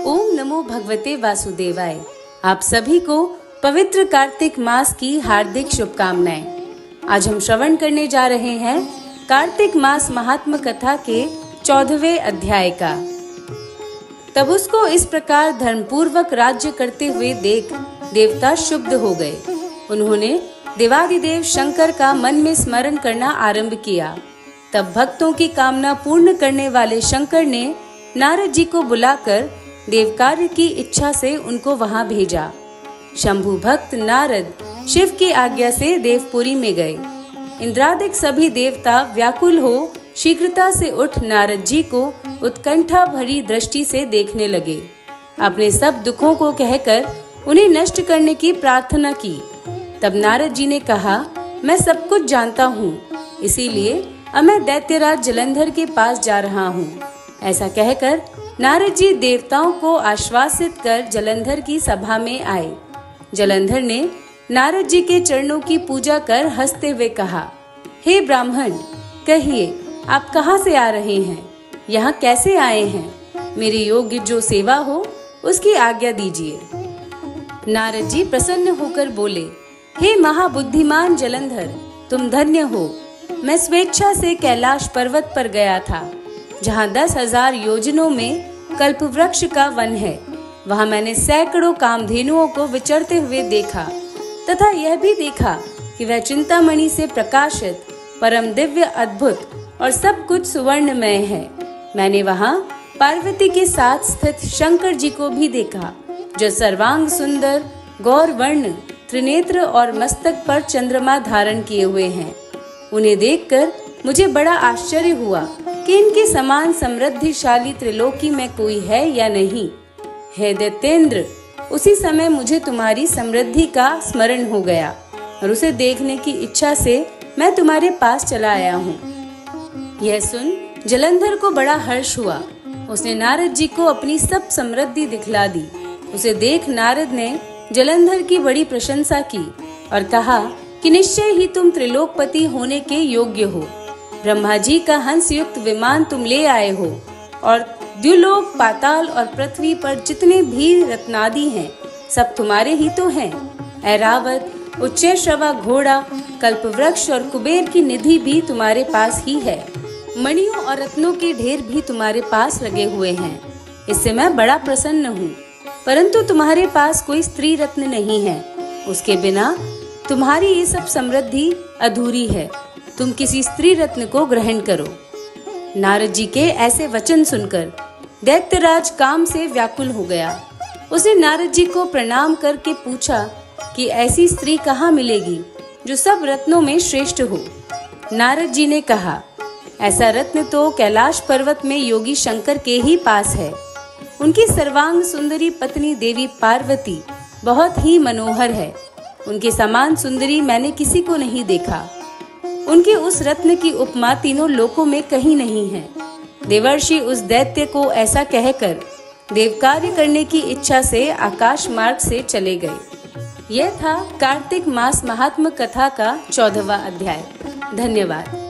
ओम नमो भगवते वासुदेवाय। आप सभी को पवित्र कार्तिक मास की हार्दिक शुभकामनाएं। आज हम श्रवण करने जा रहे हैं कार्तिक मास महात्म कथा के 14वें अध्याय का। तब उसको इस प्रकार धर्मपूर्वक राज्य करते हुए देख देवता शुद्ध हो गए। उन्होंने देवादिदेव शंकर का मन में स्मरण करना आरंभ किया। तब भक्तों की कामना पूर्ण करने वाले शंकर ने नारद जी को बुलाकर देव कार्य की इच्छा से उनको वहां भेजा। शंभु भक्त नारद शिव की आज्ञा से देवपुरी में गए। इंद्रादिक सभी देवता व्याकुल हो शीघ्रता से उठ नारद जी को उत्कंठा भरी दृष्टि से देखने लगे। अपने सब दुखों को कहकर उन्हें नष्ट करने की प्रार्थना की। तब नारद जी ने कहा, मैं सब कुछ जानता हूँ, इसीलिए अब मैं दैत्यराज जलंधर के पास जा रहा हूँ। ऐसा कहकर नारद जी देवताओं को आश्वासित कर जलंधर की सभा में आए। जलंधर ने नारद जी के चरणों की पूजा कर हंसते हुए कहा, हे ब्राह्मण, कहिए आप कहाँ से आ रहे हैं, यहाँ कैसे आए हैं? मेरे योग्य जो सेवा हो उसकी आज्ञा दीजिए। नारद जी प्रसन्न होकर बोले, हे महाबुद्धिमान जलंधर, तुम धन्य हो। मैं स्वेच्छा से कैलाश पर्वत पर गया था, जहाँ 10,000 योजनों में कल्प वृक्ष का वन है। वहाँ मैंने सैकड़ों कामधेनुओं को विचरते हुए देखा तथा यह भी देखा कि वह चिंतामणि से प्रकाशित परम दिव्य अद्भुत और सब कुछ सुवर्णमय है। मैंने वहाँ पार्वती के साथ स्थित शंकर जी को भी देखा, जो सर्वांग सुंदर गौर वर्ण त्रिनेत्र और मस्तक पर चंद्रमा धारण किए हुए हैं। उन्हें देखकर मुझे बड़ा आश्चर्य हुआ कि इनके समान समृद्धिशाली त्रिलोकी में कोई है या नहीं। हे दैत्येंद्र, उसी समय मुझे तुम्हारी समृद्धि का स्मरण हो गया और उसे देखने की इच्छा से मैं तुम्हारे पास चला आया हूँ। यह सुन जलंधर को बड़ा हर्ष हुआ। उसने नारद जी को अपनी सब समृद्धि दिखला दी। उसे देख नारद ने जलंधर की बड़ी प्रशंसा की और कहा कि निश्चय ही तुम त्रिलोकपति होने के योग्य हो। ब्रह्मा जी का हंस युक्त विमान तुम ले आए हो और द्युलोक, पाताल और पृथ्वी पर जितने भी रत्नादि हैं, सब तुम्हारे ही तो हैं। ऐरावत, उच्चैश्रवा घोड़ा, कल्पवृक्ष और कुबेर की निधि भी तुम्हारे पास ही है। मणियों और रत्नों के ढेर भी तुम्हारे पास लगे हुए हैं। इससे मैं बड़ा प्रसन्न हूँ। परंतु तुम्हारे पास कोई स्त्री रत्न नहीं है। उसके बिना तुम्हारी ये सब समृद्धि अधूरी है। तुम किसी स्त्री रत्न को ग्रहण करो। नारद जी के ऐसे वचन सुनकर दैत्यराज काम से व्याकुल हो गया। उसने नारद जी को प्रणाम करके पूछा कि ऐसी स्त्री कहाँ मिलेगी जो सब रत्नों में श्रेष्ठ हो। नारद जी ने कहा, ऐसा रत्न तो कैलाश पर्वत में योगी शंकर के ही पास है। उनकी सर्वांग सुंदरी पत्नी देवी पार्वती बहुत ही मनोहर है। उनके समान सुंदरी मैंने किसी को नहीं देखा। उनके उस रत्न की उपमा तीनों लोकों में कहीं नहीं है। देवर्षि उस दैत्य को ऐसा कहकर देव कार्य करने की इच्छा से आकाश मार्ग से चले गए। यह था कार्तिक मास महात्म कथा का 14वां अध्याय। धन्यवाद।